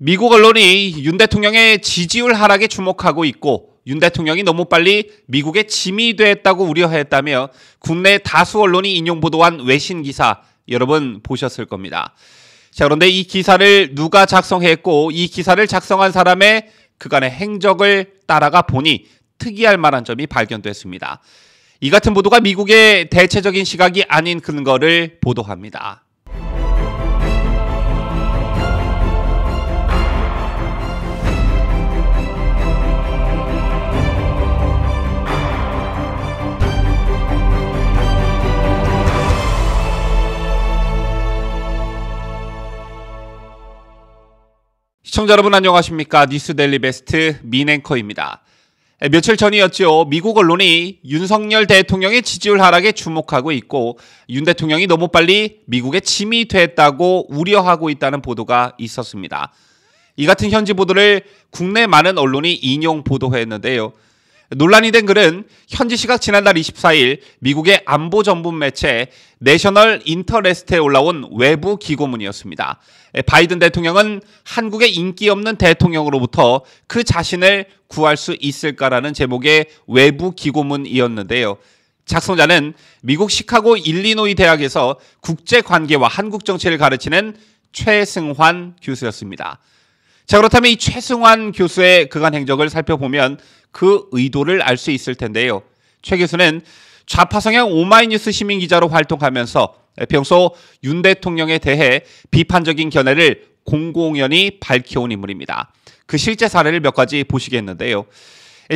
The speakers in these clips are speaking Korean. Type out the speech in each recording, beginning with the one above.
미국 언론이 윤 대통령의 지지율 하락에 주목하고 있고 윤 대통령이 너무 빨리 미국의 짐이 됐다고 우려했다며 국내 다수 언론이 인용 보도한 외신 기사 여러분 보셨을 겁니다. 자, 그런데 이 기사를 누가 작성했고 이 기사를 작성한 사람의 그간의 행적을 따라가 보니 특이할 만한 점이 발견됐습니다. 이 같은 보도가 미국의 대체적인 시각이 아닌 근거를 보도합니다. 시청자 여러분 안녕하십니까? 뉴스데일리 베스트 민앵커입니다. 며칠 전이었죠. 미국 언론이 윤석열 대통령의 지지율 하락에 주목하고 있고 윤 대통령이 너무 빨리 미국의 짐이 됐다고 우려하고 있다는 보도가 있었습니다. 이 같은 현지 보도를 국내 많은 언론이 인용 보도했는데요. 논란이 된 글은 현지 시각 지난달 24일 미국의 안보 전문 매체 내셔널 인터레스트에 올라온 외부 기고문이었습니다. 바이든 대통령은 한국의 인기 없는 대통령으로부터 그 자신을 구할 수 있을까라는 제목의 외부 기고문이었는데요. 작성자는 미국 시카고 일리노이 대학에서 국제관계와 한국 정치를 가르치는 최승환 교수였습니다. 자, 그렇다면 이 최승환 교수의 그간 행적을 살펴보면 그 의도를 알 수 있을 텐데요. 최 교수는 좌파 성향 오마이뉴스 시민기자로 활동하면서 평소 윤 대통령에 대해 비판적인 견해를 공공연히 밝혀온 인물입니다. 그 실제 사례를 몇 가지 보시겠는데요.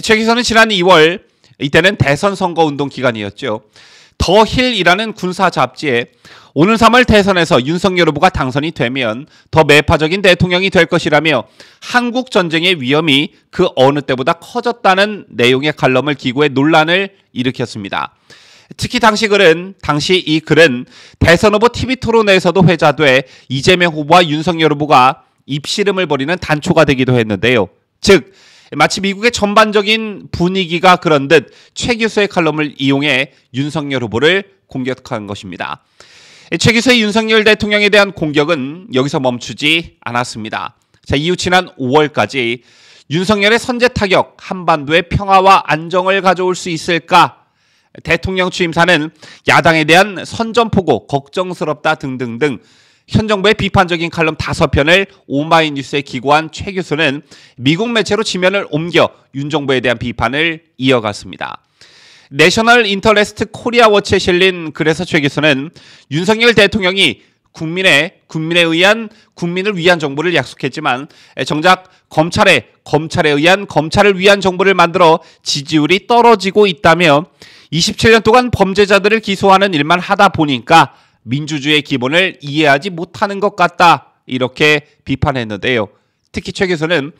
최 교수는 지난 2월, 이때는 대선 선거운동 기간이었죠. 더 힐이라는 군사 잡지에 오는 3월 대선에서 윤석열 후보가 당선이 되면 더 매파적인 대통령이 될 것이라며 한국 전쟁의 위험이 그 어느 때보다 커졌다는 내용의 칼럼을 기고해 논란을 일으켰습니다. 특히 당시 이 글은 대선 후보 TV 토론회에서도 회자돼 이재명 후보와 윤석열 후보가 입씨름을 벌이는 단초가 되기도 했는데요. 즉 마치 미국의 전반적인 분위기가 그런 듯 최 교수의 칼럼을 이용해 윤석열 후보를 공격한 것입니다. 최 교수의 윤석열 대통령에 대한 공격은 여기서 멈추지 않았습니다. 자, 이후 지난 5월까지 윤석열의 선제 타격, 한반도의 평화와 안정을 가져올 수 있을까? 대통령 취임사는 야당에 대한 선전포고, 걱정스럽다 등등등 현 정부의 비판적인 칼럼 5편을 오마이뉴스에 기고한 최 교수는 미국 매체로 지면을 옮겨 윤 정부에 대한 비판을 이어갔습니다. 내셔널 인터레스트 코리아 워치에 실린 글에서 최 교수는 윤석열 대통령이 국민을 위한 정부를 약속했지만 정작 검찰에 의한 검찰을 위한 정부를 만들어 지지율이 떨어지고 있다며 27년 동안 범죄자들을 기소하는 일만 하다 보니까 민주주의의 기본을 이해하지 못하는 것 같다 이렇게 비판했는데요. 특히 최 교수는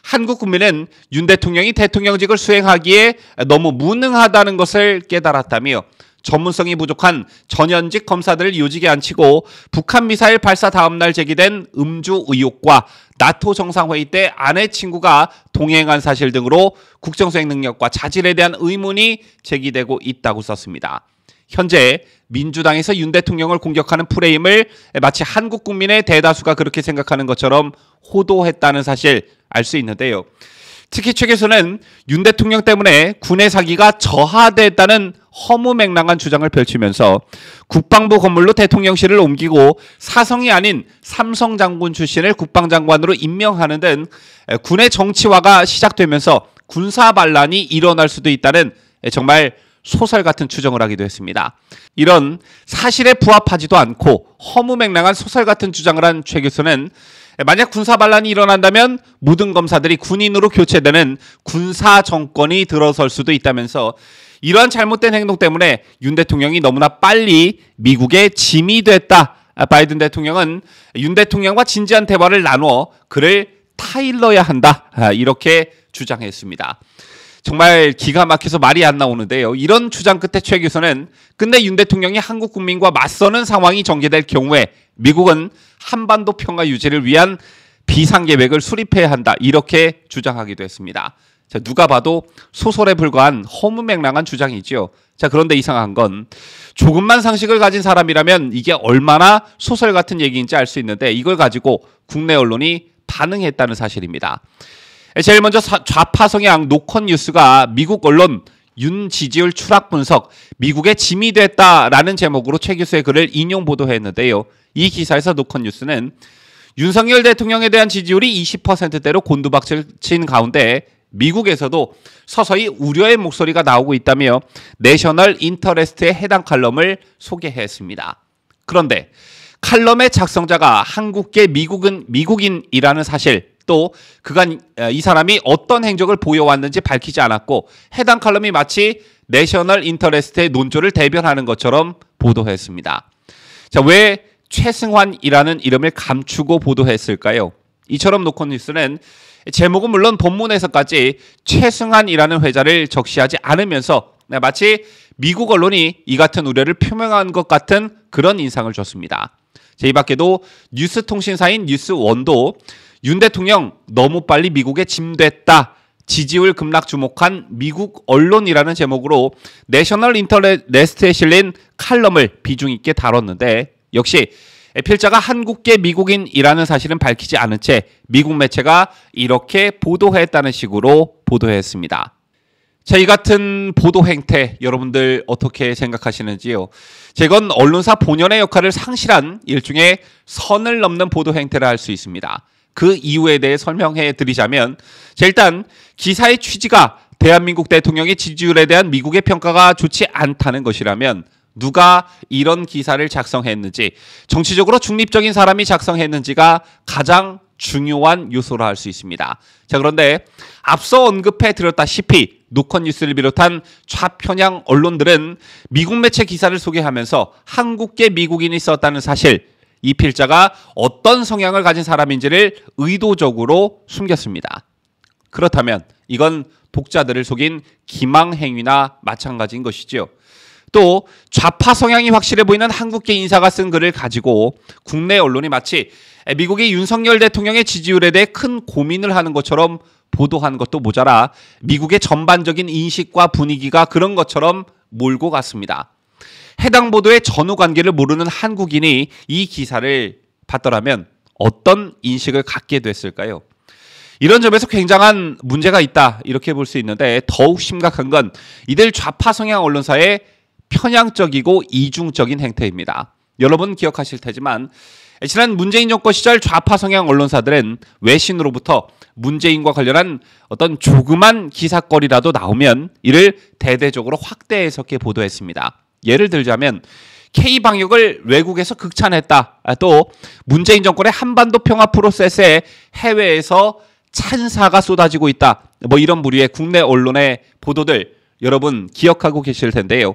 한국 국민은 윤 대통령이 대통령직을 수행하기에 너무 무능하다는 것을 깨달았다며 전문성이 부족한 전현직 검사들을 요직에 앉히고 북한 미사일 발사 다음 날 제기된 음주 의혹과 나토 정상회의 때 아내 친구가 동행한 사실 등으로 국정수행 능력과 자질에 대한 의문이 제기되고 있다고 썼습니다. 현재 민주당에서 윤 대통령을 공격하는 프레임을 마치 한국 국민의 대다수가 그렇게 생각하는 것처럼 호도했다는 사실 알 수 있는데요. 특히 최 교수는 윤 대통령 때문에 군의 사기가 저하됐다는 허무맹랑한 주장을 펼치면서 국방부 건물로 대통령실을 옮기고 사성이 아닌 삼성 장군 출신을 국방장관으로 임명하는 등 군의 정치화가 시작되면서 군사 반란이 일어날 수도 있다는 정말 소설 같은 추정을 하기도 했습니다. 이런 사실에 부합하지도 않고 허무맹랑한 소설 같은 주장을 한 최 교수는 만약 군사 반란이 일어난다면 모든 검사들이 군인으로 교체되는 군사 정권이 들어설 수도 있다면서 이러한 잘못된 행동 때문에 윤 대통령이 너무나 빨리 미국의 짐이 됐다. 바이든 대통령은 윤 대통령과 진지한 대화를 나누어 그를 타일러야 한다. 이렇게 주장했습니다. 정말 기가 막혀서 말이 안 나오는데요. 이런 주장 끝에 최 교수는 근데 윤 대통령이 한국 국민과 맞서는 상황이 전개될 경우에 미국은 한반도 평화 유지를 위한 비상계획을 수립해야 한다. 이렇게 주장하기도 했습니다. 자, 누가 봐도 소설에 불과한 허무맹랑한 주장이죠. 자, 그런데 이상한 건 조금만 상식을 가진 사람이라면 이게 얼마나 소설 같은 얘기인지 알 수 있는데 이걸 가지고 국내 언론이 반응했다는 사실입니다. 제일 먼저 좌파 성향 노컷 뉴스가 미국 언론 윤 지지율 추락 분석, 미국의 짐이 됐다라는 제목으로 최 교수의 글을 인용 보도했는데요. 이 기사에서 노컷 뉴스는 윤석열 대통령에 대한 지지율이 20%대로 곤두박질 가운데 미국에서도 서서히 우려의 목소리가 나오고 있다며 내셔널 인터레스트의 해당 칼럼을 소개했습니다. 그런데 칼럼의 작성자가 한국계 미국인이라는 사실, 또 그간 이 사람이 어떤 행적을 보여왔는지 밝히지 않았고 해당 칼럼이 마치 내셔널 인터레스트의 논조를 대변하는 것처럼 보도했습니다. 자, 왜 최승환이라는 이름을 감추고 보도했을까요? 이처럼 노컷 뉴스는 제목은 물론 본문에서까지 최승환이라는 회자를 적시하지 않으면서 마치 미국 언론이 이 같은 우려를 표명한 것 같은 그런 인상을 줬습니다. 이 밖에도 뉴스통신사인 뉴스원도 윤 대통령 너무 빨리 미국에 짐됐다. 지지율 급락 주목한 미국 언론이라는 제목으로 내셔널 인터레스트에 실린 칼럼을 비중 있게 다뤘는데 역시 필자가 한국계 미국인이라는 사실은 밝히지 않은 채 미국 매체가 이렇게 보도했다는 식으로 보도했습니다. 자, 이 같은 보도 행태 여러분들 어떻게 생각하시는지요? 이건 언론사 본연의 역할을 상실한 일종의 선을 넘는 보도 행태를 할 수 있습니다. 그 이유에 대해 설명해 드리자면, 일단 기사의 취지가 대한민국 대통령의 지지율에 대한 미국의 평가가 좋지 않다는 것이라면 누가 이런 기사를 작성했는지, 정치적으로 중립적인 사람이 작성했는지가 가장 중요한 요소라 할 수 있습니다. 자, 그런데 앞서 언급해 드렸다시피 노컷 뉴스를 비롯한 좌편향 언론들은 미국 매체 기사를 소개하면서 한국계 미국인이 썼다는 사실, 이 필자가 어떤 성향을 가진 사람인지를 의도적으로 숨겼습니다. 그렇다면 이건 독자들을 속인 기망행위나 마찬가지인 것이지요. 또 좌파 성향이 확실해 보이는 한국계 인사가 쓴 글을 가지고 국내 언론이 마치 미국의 윤석열 대통령의 지지율에 대해 큰 고민을 하는 것처럼 보도한 것도 모자라 미국의 전반적인 인식과 분위기가 그런 것처럼 몰고 갔습니다. 해당 보도의 전후 관계를 모르는 한국인이 이 기사를 봤더라면 어떤 인식을 갖게 됐을까요? 이런 점에서 굉장한 문제가 있다, 이렇게 볼 수 있는데 더욱 심각한 건 이들 좌파 성향 언론사의 편향적이고 이중적인 행태입니다. 여러분 기억하실 테지만 지난 문재인 정권 시절 좌파 성향 언론사들은 외신으로부터 문재인과 관련한 어떤 조그만 기사거리라도 나오면 이를 대대적으로 확대 해석해 보도했습니다. 예를 들자면 K방역을 외국에서 극찬했다, 또 문재인 정권의 한반도 평화 프로세스에 해외에서 찬사가 쏟아지고 있다, 이런 부류의 국내 언론의 보도들 여러분 기억하고 계실 텐데요.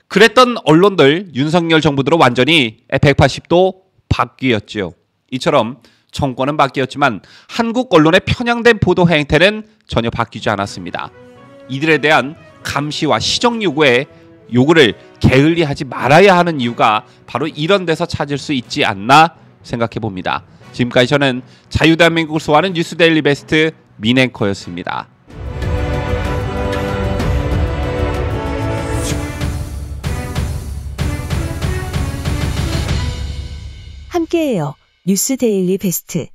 그랬던 언론들 윤석열 정부 들어 완전히 180도 바뀌었죠. 이처럼 정권은 바뀌었지만 한국 언론의 편향된 보도 행태는 전혀 바뀌지 않았습니다. 이들에 대한 감시와 시정 요구를 게을리하지 말아야 하는 이유가 바로 이런 데서 찾을 수 있지 않나 생각해 봅니다. 지금까지 저는 자유대한민국을 소화하는 뉴스데일리 베스트 민앵커였습니다. 함께해요. 뉴스데일리 베스트.